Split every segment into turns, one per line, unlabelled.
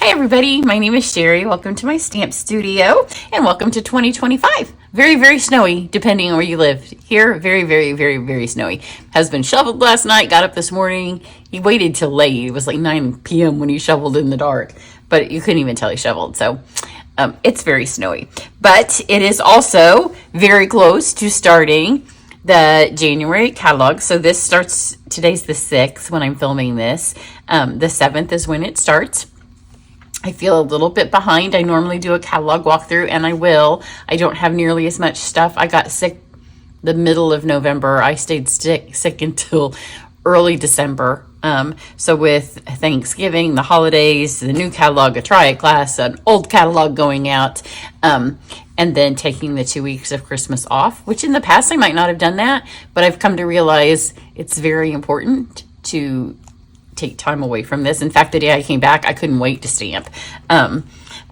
Hi everybody, my name is Cheri. Welcome to my stamp studio and welcome to 2025. Very, very snowy depending on where you live. Here, very, very, very, very snowy. Husband shoveled last night, got up this morning. He waited till late. It was like 9 p.m. when he shoveled in the dark, but you couldn't even tell he shoveled. So it's very snowy, but it is also very close to starting the January catalog. So this starts, today's the 6th when I'm filming this. The 7th is when it starts. I feel a little bit behind. I normally do a catalog walkthrough, and I will. I don't have nearly as much stuff. I got sick the middle of November. I stayed sick until early December. So with Thanksgiving, the holidays, the new catalog, a try it class, an old catalog going out, and then taking the 2 weeks of Christmas off, which in the past I might not have done that, but I've come to realize it's very important to take time away from this. In fact, the day I came back, I couldn't wait to stamp. But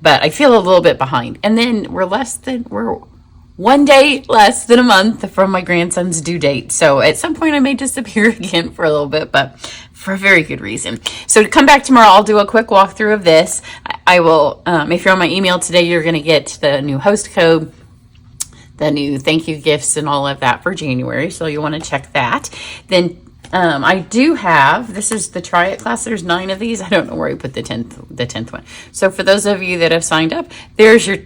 I feel a little bit behind. And then we're 1 day less than a month from my grandson's due date. So at some point I may disappear again for a little bit, but for a very good reason. So to come back tomorrow, I'll do a quick walkthrough of this. I will, if you're on my email today, you're going to get the new host code, the new thank you gifts and all of that for January. So you'll want to check that. Then I do have, this is the try it class. There's 9 of these. I don't know where I put the 10th one. So for those of you that have signed up, there's your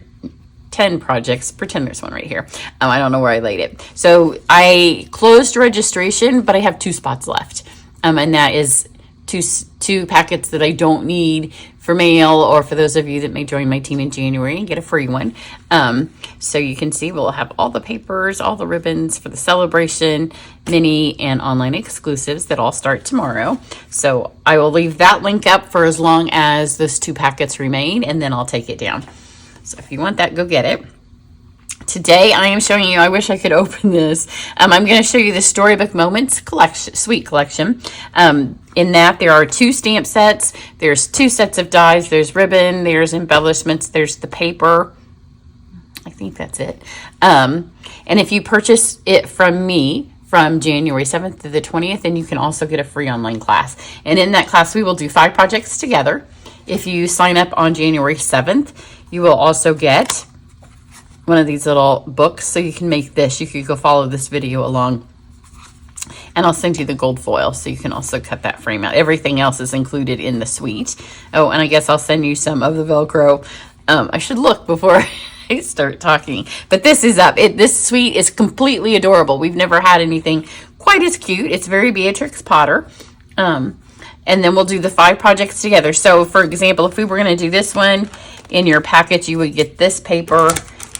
10 projects. Pretend there's one right here. I don't know where I laid it. So I closed registration, but I have 2 spots left. And that is two packets that I don't need for mail, or for those of you that may join my team in January and get a free one. So you can see we'll have all the papers, all the ribbons for the celebration, mini and online exclusives that all start tomorrow. So I will leave that link up for as long as those 2 packets remain, and then I'll take it down. So if you want that, go get it. Today I am showing you, I wish I could open this. I'm going to show you the Storybook Moments collection, suite collection. In that there are 2 stamp sets, there's 2 sets of dies, there's ribbon, there's embellishments, there's the paper. I think that's it. And if you purchase it from me from January 7th to the 20th, then you can also get a free online class. And in that class, we will do 5 projects together. If you sign up on January 7th, you will also get one of these little books, so you can make this. You could go follow this video along, and I'll send you the gold foil so you can also cut that frame out. Everything else is included in the suite. Oh, and I guess I'll send you some of the Velcro. I should look before I start talking, but this is up. This suite is completely adorable. We've never had anything quite as cute. It's very Beatrix Potter. And then we'll do the 5 projects together. So for example, if we were going to do this one, in your package you would get this paper,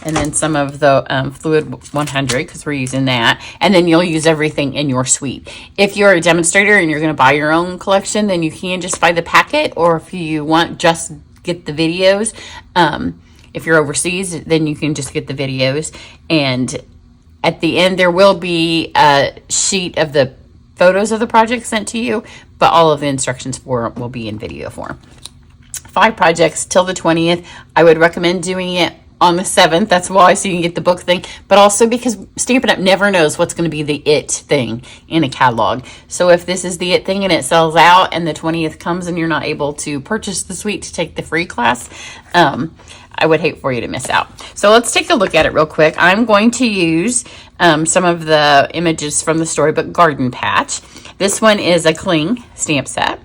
and then some of the Fluid 100, because we're using that. And then you'll use everything in your suite. If you're a demonstrator and you're going to buy your own collection, then you can just buy the packet. Or if you want, just get the videos. If you're overseas, then you can just get the videos. And at the end, there will be a sheet of the photos of the project sent to you, but all of the instructions for it will be in video form. 5 projects till the 20th. I would recommend doing it on the 7th. That's why, so you can get the book thing, but also because Stampin' Up! Never knows what's going to be the it thing in a catalog. So if this is the it thing and it sells out and the 20th comes and you're not able to purchase the suite to take the free class, I would hate for you to miss out. So let's take a look at it real quick. I'm going to use some of the images from the Storybook Garden Patch. This one is a cling stamp set.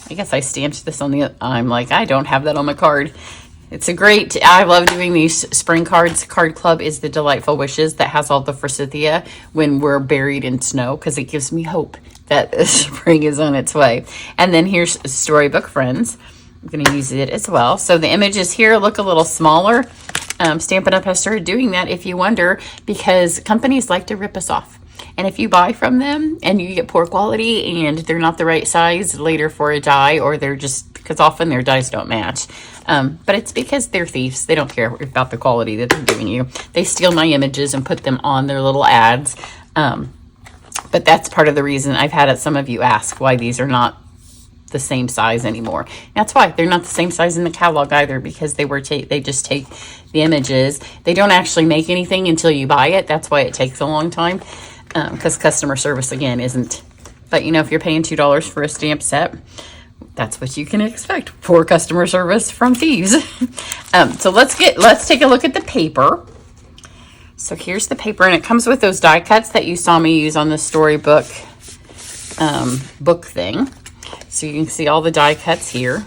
I guess I stamped this on the, I'm like, I don't have that on my card. It's a great, I love doing these spring cards. Card Club is the Delightful Wishes that has all the forsythia when we're buried in snow, because it gives me hope that spring is on its way. And then here's Storybook Friends. I'm going to use it as well. So the images here look a little smaller. Stampin' Up! Has started doing that, if you wonder, because companies like to rip us off. And if you buy from them and you get poor quality and they're not the right size later for a die, or they're just, because often their dies don't match. But it's because they're thieves. They don't care about the quality that they're giving you. They steal my images and put them on their little ads. But that's part of the reason I've had some of you ask why these are not the same size anymore. That's why they're not the same size in the catalog either, because they just take the images. They don't actually make anything until you buy it. That's why it takes a long time. Because customer service, again, isn't. But, you know, if you're paying $2 for a stamp set, that's what you can expect. Poor customer service from thieves. So let's take a look at the paper. So here's the paper, and it comes with those die cuts that you saw me use on the Storybook book thing. So you can see all the die cuts here.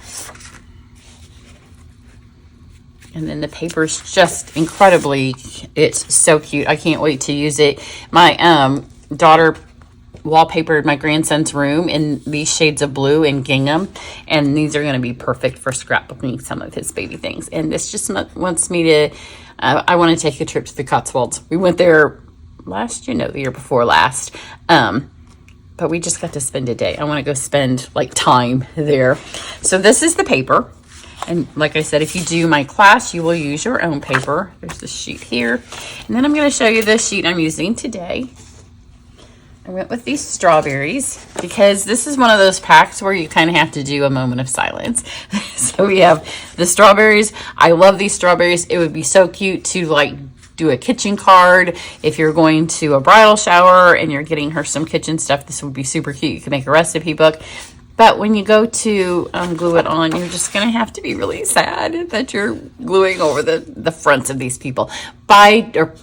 And then the paper is just incredibly, it's so cute. I can't wait to use it. My daughter wallpapered my grandson's room in these shades of blue and gingham, and these are going to be perfect for scrapbooking some of his baby things. And this just wants me to, I want to take a trip to the Cotswolds. We went there last year, no, the year before last. But we just got to spend a day. I want to go spend like time there. So this is the paper. And like I said, if you do my class, you will use your own paper. There's the sheet here. And then I'm going to show you the sheet I'm using today. I went with these strawberries because this is one of those packs where you kind of have to do a moment of silence. So we have the strawberries. I love these strawberries. It would be so cute to like do a kitchen card. If you're going to a bridal shower and you're getting her some kitchen stuff, this would be super cute. You can make a recipe book. But when you go to glue it on, you're just going to have to be really sad that you're gluing over the fronts of these people. Or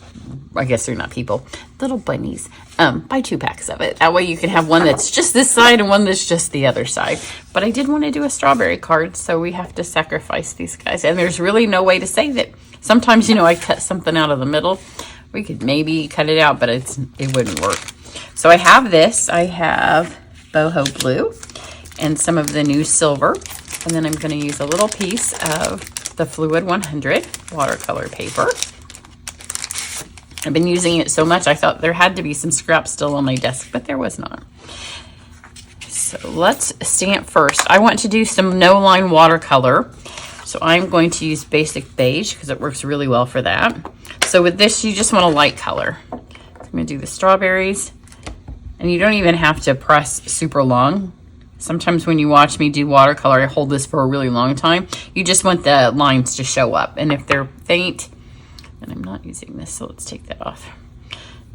I guess they're not people, little bunnies. Buy 2 packs of it. That way you can have one that's just this side and one that's just the other side. But I did want to do a strawberry card, so we have to sacrifice these guys. And there's really no way to save it. Sometimes, I cut something out of the middle. We could maybe cut it out, but it wouldn't work. So I have this. I have boho blue and some of the new silver. And then I'm going to use a little piece of the Fluid 100 watercolor paper. I've been using it so much, I thought there had to be some scraps still on my desk, but there was not. So let's stamp first. I want to do some no-line watercolor. So I'm going to use basic beige because it works really well for that. So with this, you just want a light color. I'm going to do the strawberries. And you don't even have to press super long. Sometimes when you watch me do watercolor, I hold this for a really long time. You just want the lines to show up. And if they're faint, and I'm not using this, so let's take that off.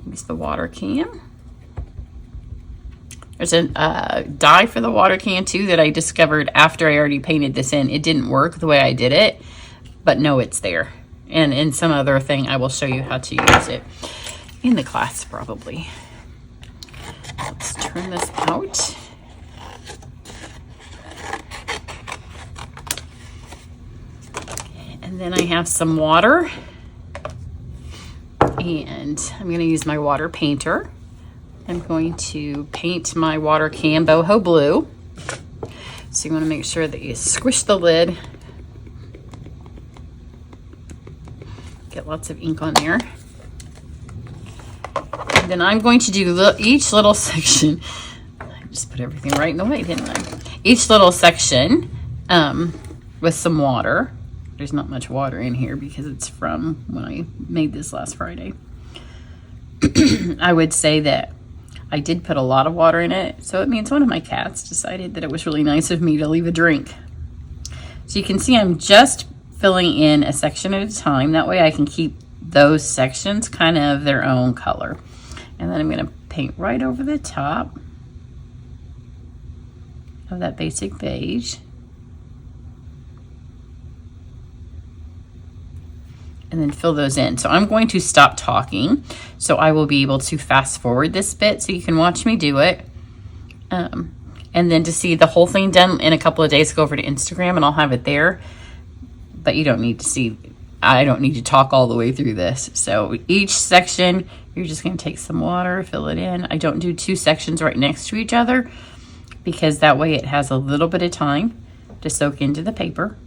Use the water can. There's a die for the water can too that I discovered after I already painted this in. It didn't work the way I did it, but no, it's there. And in some other thing, I will show you how to use it in the class probably. Let's turn this out. And then I have some water. And I'm going to use my water painter. I'm going to paint my water can boho blue. So you want to make sure that you squish the lid. Get lots of ink on there. And then I'm going to do each little section. I just put everything right in the way, didn't I? Each little section with some water. There's not much water in here because it's from when I made this last Friday. I would say that I did put a lot of water in it, so it means one of my cats decided that it was really nice of me to leave a drink. So you can see I'm just filling in a section at a time. That way I can keep those sections kind of their own color. And then I'm going to paint right over the top of that basic beige. And then fill those in. So I'm going to stop talking so I will be able to fast forward this bit so you can watch me do it. And then to see the whole thing done in a couple of days, go over to Instagram and I'll have it there. But you don't need to see, I don't need to talk all the way through this. So each section, you're just going to take some water, fill it in. I don't do 2 sections right next to each other because that way it has a little bit of time to soak into the paper.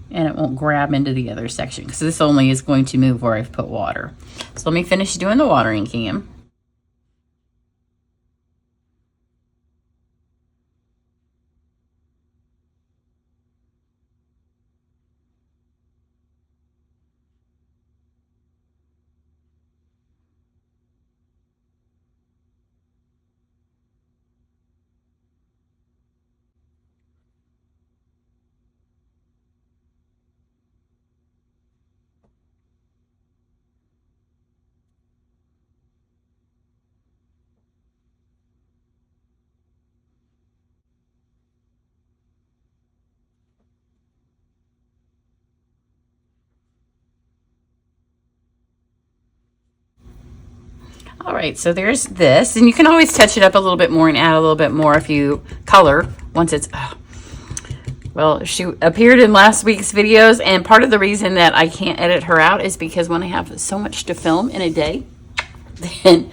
And it won't grab into the other section because this only is going to move where I've put water. So let me finish doing the watering can. All right, so there's this, and you can always touch it up a little bit more and add a little bit more if you color once it's, well, she appeared in last week's videos, and part of the reason that I can't edit her out is because when I have so much to film in a day, then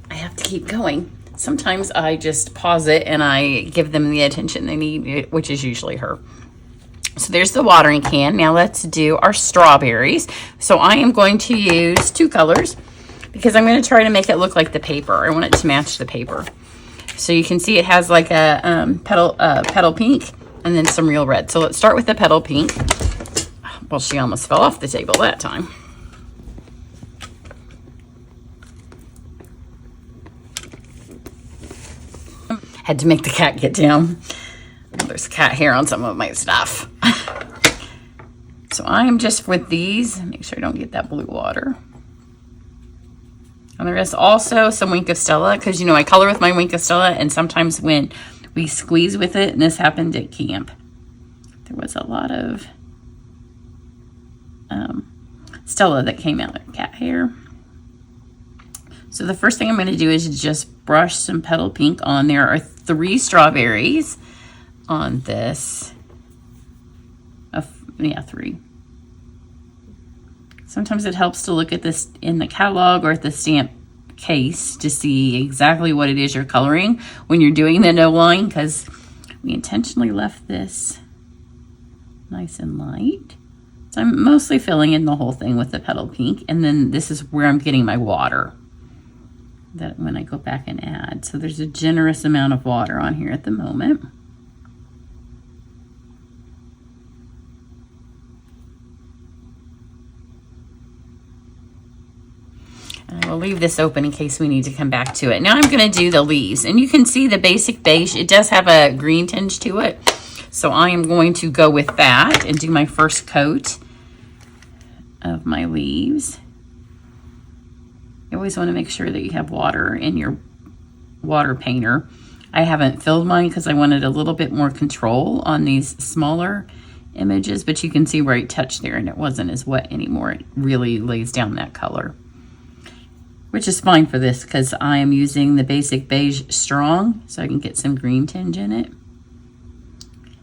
I have to keep going. Sometimes I just pause it and I give them the attention they need, which is usually her. So there's the watering can. Now let's do our strawberries. So I am going to use 2 colors because I'm going to try to make it look like the paper. I want it to match the paper. So you can see it has like a petal pink and then some real red. So let's start with the petal pink. Well, she almost fell off the table that time. Had to make the cat get down. There's cat hair on some of my stuff. So I am just with these. Make sure I don't get that blue water. And there is also some Wink of Stella, because, you know, I color with my Wink of Stella, and sometimes when we squeeze with it, and this happened at camp, there was a lot of Stella that came out of cat hair. So the first thing I'm going to do is just brush some petal pink on. There are 3 strawberries on this. Yeah, 3. Sometimes it helps to look at this in the catalog or at the stamp case to see exactly what it is you're coloring when you're doing the no line, because we intentionally left this nice and light. So I'm mostly filling in the whole thing with the petal pink, and then this is where I'm getting my water that when I go back and add. So there's a generous amount of water on here at the moment. And I will leave this open in case we need to come back to it. Now I'm going to do the leaves, and you can see the basic beige. It does have a green tinge to it. So I am going to go with that and do my first coat of my leaves. You always want to make sure that you have water in your water painter. I haven't filled mine because I wanted a little bit more control on these smaller images, but you can see where I touched there and it wasn't as wet anymore. It really lays down that color, which is fine for this because I am using the basic beige strong, so I can get some green tinge in it.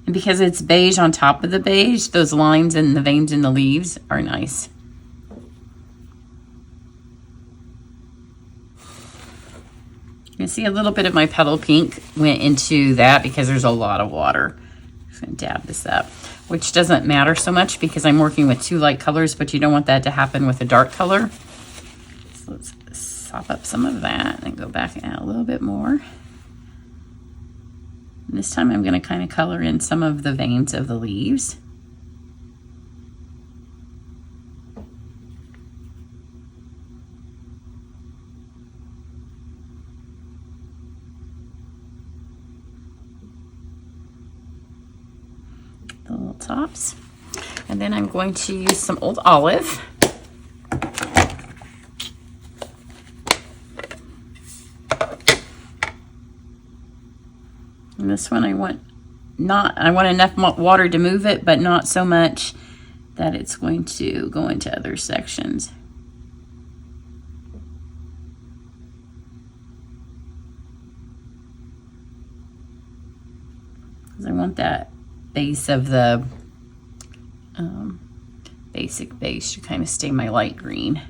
And because it's beige on top of the beige, those lines and the veins in the leaves are nice. You can see a little bit of my petal pink went into that because there's a lot of water. I'm just going to dab this up, which doesn't matter so much because I'm working with 2 light colors, but you don't want that to happen with a dark color. So let's sop up some of that and go back and add a little bit more. And this time I'm going to kind of color in some of the veins of the leaves. The little tops. And then I'm going to use some old olive. And this one I want enough water to move it, but not so much that it's going to go into other sections. Because I want that base of the basic base to kind of stay my light green.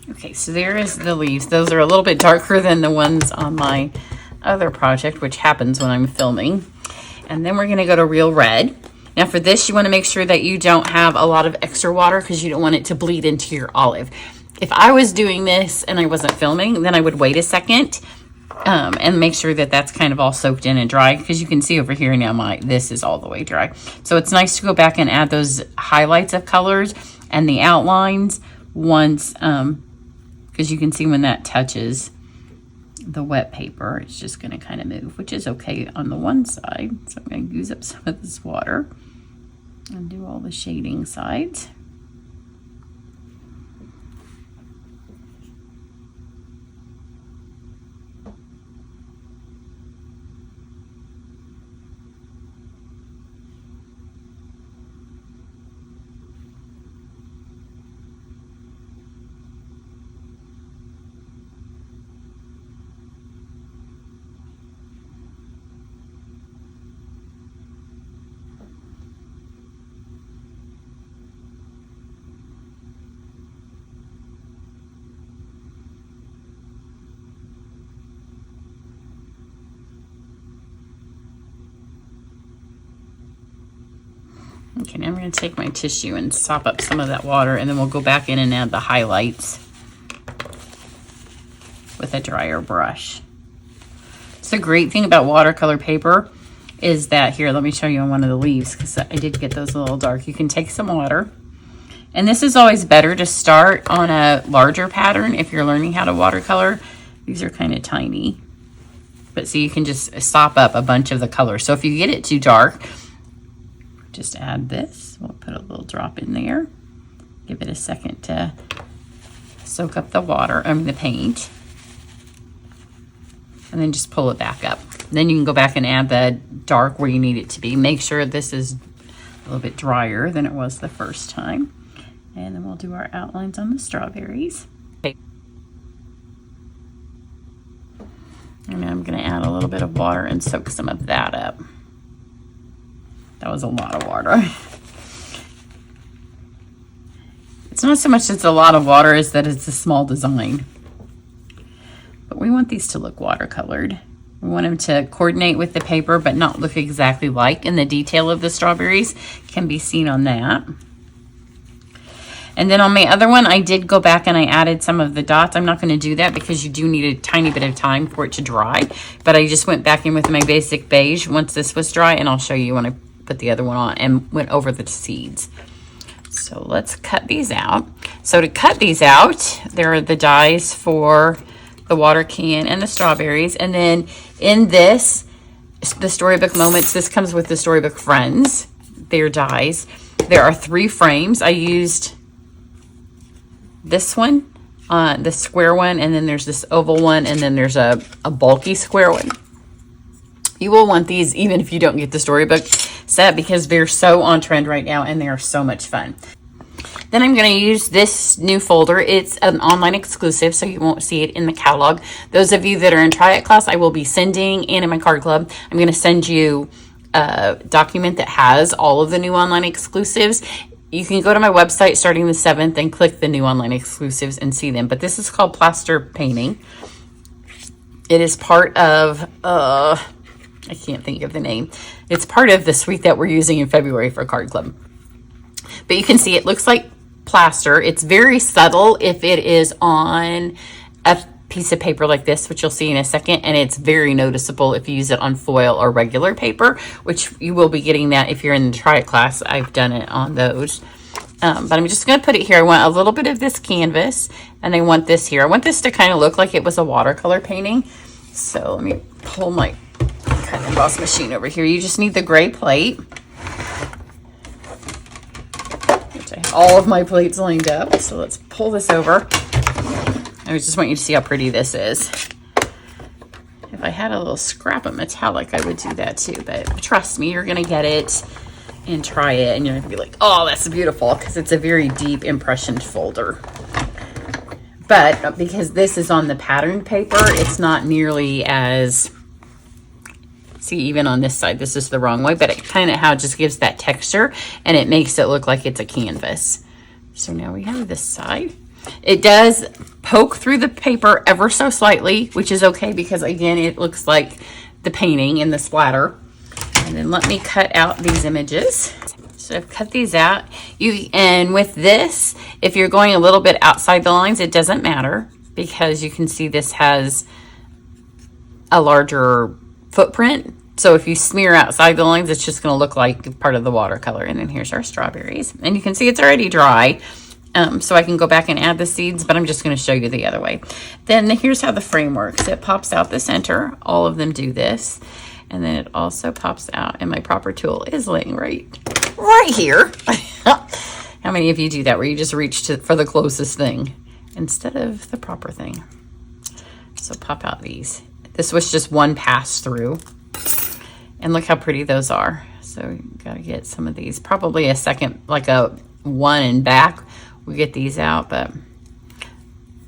Okay, so there is the leaves. Those are a little bit darker than the ones on my other project, which happens when I'm filming. And then we're going to go to real red. Now for this, you want to make sure that you don't have a lot of extra water because you don't want it to bleed into your olive. If I was doing this and I wasn't filming, then I would wait a second and make sure that that's kind of all soaked in and dry, because you can see over here now this is all the way dry. So it's nice to go back and add those highlights of colors and the outlines once, because you can see when that touches the wet paper, it's just going to kind of move, which is okay on the one side. So I'm going to use up some of this water and do all the shading sides. Okay, now I'm going to take my tissue and sop up some of that water, and then we'll go back in and add the highlights with a drier brush. It's a great thing about watercolor paper is that, here, let me show you on one of the leaves, because I did get those a little dark. You can take some water, and this is always better to start on a larger pattern if you're learning how to watercolor. These are kind of tiny, but so you can just sop up a bunch of the color. So if you get it too dark, just add this. We'll put a little drop in there. Give it a second to soak up the water, the paint. And then just pull it back up. Then you can go back and add the dark where you need it to be. Make sure this is a little bit drier than it was the first time. And then we'll do our outlines on the strawberries. Okay. And I'm going to add a little bit of water and soak some of that up. That was a lot of water. It's not so much it's a lot of water as that it's a small design. But we want these to look watercolored. We want them to coordinate with the paper but not look exactly like, and the detail of the strawberries can be seen on that. And then on my other one, I did go back and I added some of the dots. I'm not going to do that because you do need a tiny bit of time for it to dry. But I just went back in with my basic beige once this was dry, and I'll show you when I put the other one on, and went over the seeds. So let's cut these out. So to cut these out, there are the dies for the water can and the strawberries. And then in this, the Storybook Moments, this comes with the Storybook Friends. They're dies. There are 3 frames. I used this one, the square one, and then there's this oval one, and then there's a bulky square one. You will want these even if you don't get the Storybook set, because they're so on trend right now and they are so much fun. Then I'm going to use this new folder. It's an online exclusive, so you won't see it in the catalog. Those of you that are in Try It class, I will be sending, and in my card club, I'm going to send you a document that has all of the new online exclusives. You can go to my website starting the 7th and click the new online exclusives and see them. But this is called Plaster Painting. It is part of, I can't think of the name. It's part of the suite that we're using in February for Card Club. But you can see it looks like plaster. It's very subtle if it is on a piece of paper like this, which you'll see in a second, and it's very noticeable if you use it on foil or regular paper, which you will be getting that if you're in the Try It class. I've done it on those. But I'm just going to put it here. I want a little bit of this canvas, and I want this here. I want this to kind of look like it was a watercolor painting. So let me pull my cut and emboss machine over here. You just need the gray plate. I have all of my plates lined up. So let's pull this over. I just want you to see how pretty this is. If I had a little scrap of metallic, I would do that too. But trust me, you're going to get it and try it, and you're going to be like, oh, that's beautiful, because it's a very deep impressioned folder. But because this is on the patterned paper, it's not nearly as, see, even on this side, this is the wrong way, but it kind of how it just gives that texture, and it makes it look like it's a canvas. So now we have this side. It does poke through the paper ever so slightly, which is okay, because again, it looks like the painting in the splatter. And then let me cut out these images. So I've cut these out. And with this, if you're going a little bit outside the lines, it doesn't matter, because you can see this has a larger footprint. So if you smear outside the lines, it's just going to look like part of the watercolor. And then here's our strawberries. And you can see it's already dry. So I can go back and add the seeds, but I'm just going to show you the other way. Then here's how the frame works. It pops out the center. All of them do this. And then it also pops out, and my proper tool is laying right here. How many of you do that, where you just reach for the closest thing instead of the proper thing? So pop out these. This was just one pass through. And look how pretty those are. So you gotta get some of these. Probably a second, like a one in back. We get these out, but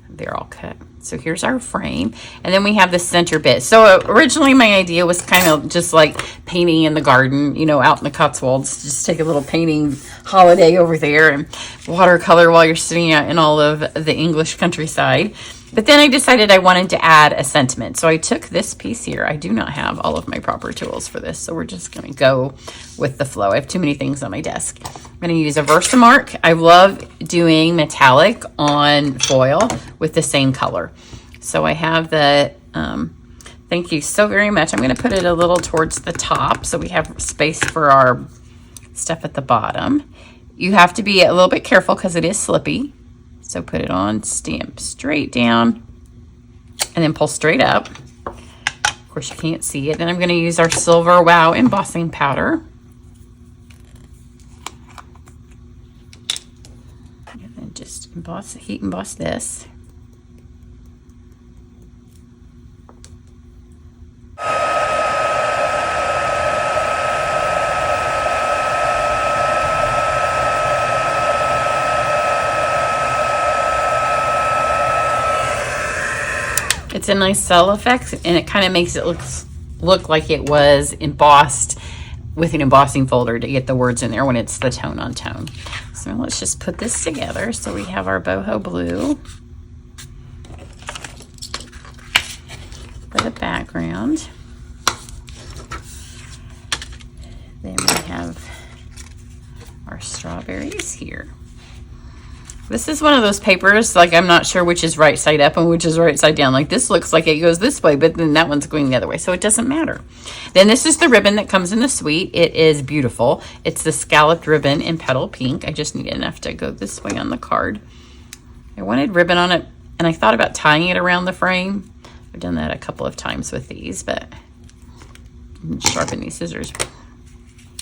they're all cut. So here's our frame, and then we have the center bit. So originally my idea was kind of just like painting in the garden, you know, out in the Cotswolds. Just take a little painting holiday over there and watercolor while you're sitting out in all of the English countryside. But then I decided I wanted to add a sentiment. So I took this piece here. I do not have all of my proper tools for this, so we're just going to go with the flow. I have too many things on my desk. I'm going to use a Versamark. I love doing metallic on foil with the same color. So I have the, thank you so very much. I'm going to put it a little towards the top so we have space for our stuff at the bottom. You have to be a little bit careful because it is slippy. So put it on, stamp straight down, and then pull straight up. Of course, you can't see it. Then I'm going to use our Silver Wow embossing powder. And then just emboss, heat emboss this. It's a nice cell effect, and it kind of makes it look like it was embossed with an embossing folder to get the words in there when it's the tone on tone. So let's just put this together. So we have our boho blue for the background. Then we have our strawberries here. This is one of those papers, like I'm not sure which is right side up and which is right side down. Like this looks like it goes this way, but then that one's going the other way. So it doesn't matter. Then this is the ribbon that comes in the suite. It is beautiful. It's the scalloped ribbon in petal pink. I just need enough to go this way on the card. I wanted ribbon on it, and I thought about tying it around the frame. I've done that a couple of times with these, but sharpen these scissors.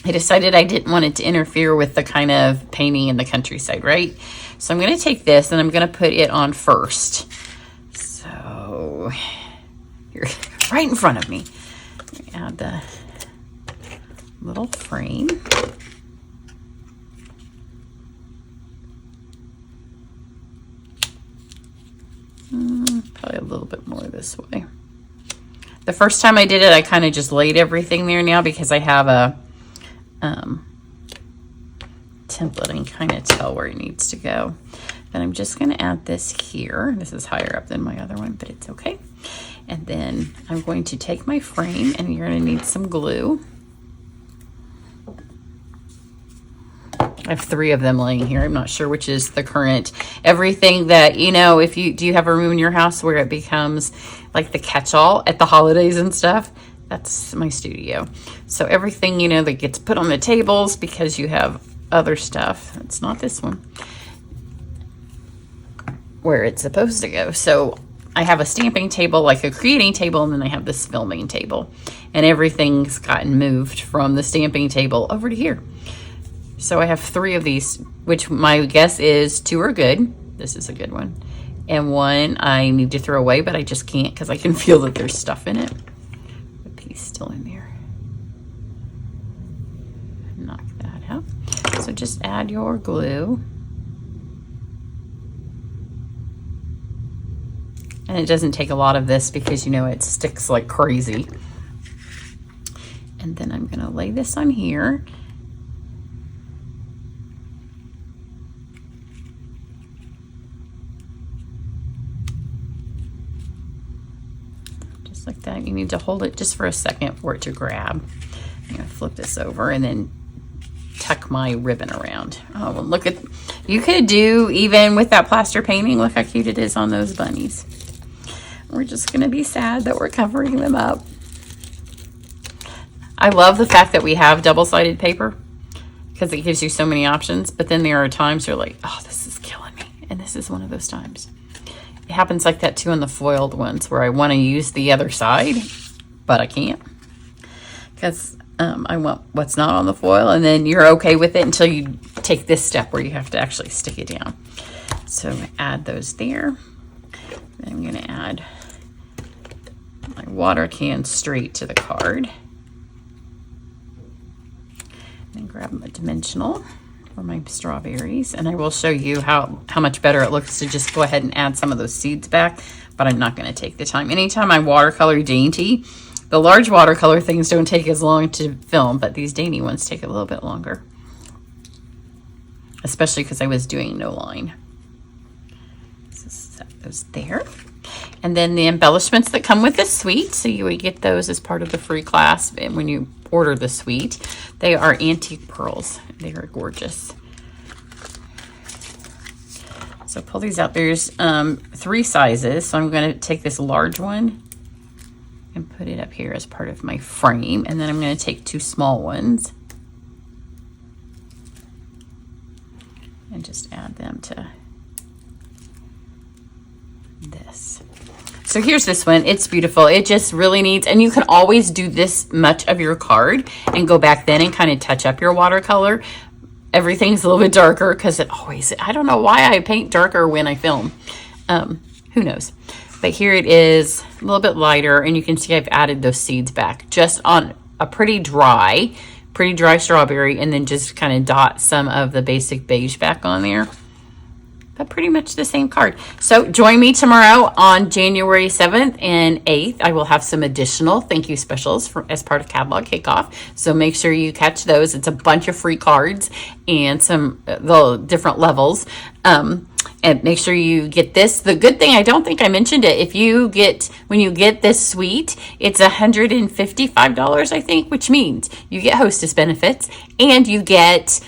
I decided I didn't want it to interfere with the kind of painting in the countryside, right? So I'm going to take this and I'm going to put it on first. So you're right in front of me. Add the little frame. Probably a little bit more this way. The first time I did it, I kind of just laid everything there now because I have a template and kind of tell where it needs to go. Then I'm just going to add this here. This is higher up than my other one, but it's okay. And then I'm going to take my frame, and you're going to need some glue. I have 3 of them laying here. I'm not sure which is the current. Everything that, you know, if you, do you have a room in your house where it becomes like the catch-all at the holidays and stuff? That's my studio. So everything, you know, that gets put on the tables because you have other stuff. It's not this one where it's supposed to go. So I have a stamping table, like a creating table, and then I have this filming table. And everything's gotten moved from the stamping table over to here. So I have 3 of these, which my guess is 2 are good. This is a good one. And 1 I need to throw away, but I just can't because I can feel that there's stuff in it. The piece still in there. Knock that out. So just add your glue. And it doesn't take a lot of this because, you know, it sticks like crazy. And then I'm going to lay this on here. Just like that. You need to hold it just for a second for it to grab. I'm going to flip this over and then tuck my ribbon around. Oh, well, look at, you could do even with that plaster painting. Look how cute it is on those bunnies. We're just going to be sad that we're covering them up. I love the fact that we have double-sided paper because it gives you so many options. But then there are times you're like, oh, this is killing me. And this is one of those times. It happens like that too on the foiled ones where I want to use the other side, but I can't. Because I want what's not on the foil. And then you're okay with it until you take this step where you have to actually stick it down. So add those there. Then I'm going to add my water can straight to the card. And grab my dimensional for my strawberries. And I will show you how much better it looks to just go ahead and add some of those seeds back. But I'm not going to take the time. Anytime I watercolor dainty, the large watercolor things don't take as long to film, but these dainty ones take a little bit longer. Especially because I was doing no line. So set those there. And then the embellishments that come with the suite, so you would get those as part of the free class when you order the suite. They are antique pearls. They are gorgeous. So pull these out. There's 3 sizes, so I'm going to take this large one and put it up here as part of my frame, and then I'm going to take 2 small ones and just add them to this. So here's this one. It's beautiful. It just really needs, and you can always do this much of your card and go back then and kind of touch up your watercolor. Everything's a little bit darker because it always, I don't know why I paint darker when I film. Who knows? But here it is, a little bit lighter, and you can see I've added those seeds back just on a pretty dry strawberry, and then just kind of dot some of the basic beige back on there. But pretty much the same card. So join me tomorrow on January 7th and 8th. I will have some additional thank you specials as part of Catalog Kickoff. So make sure you catch those. It's a bunch of free cards and some the different levels. And make sure you get this. The good thing, I don't think I mentioned it, when you get this suite, it's $155, I think, which means you get hostess benefits and you get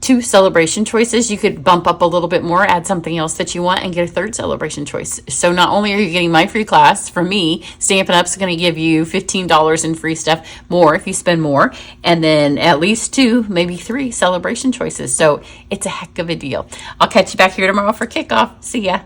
2 celebration choices. You could bump up a little bit more, add something else that you want, and get a 3rd celebration choice. So not only are you getting my free class from me, Stampin' Up's going to give you $15 in free stuff more if you spend more, and then at least 2, maybe 3 celebration choices. So it's a heck of a deal. I'll catch you back here tomorrow for kickoff. See ya.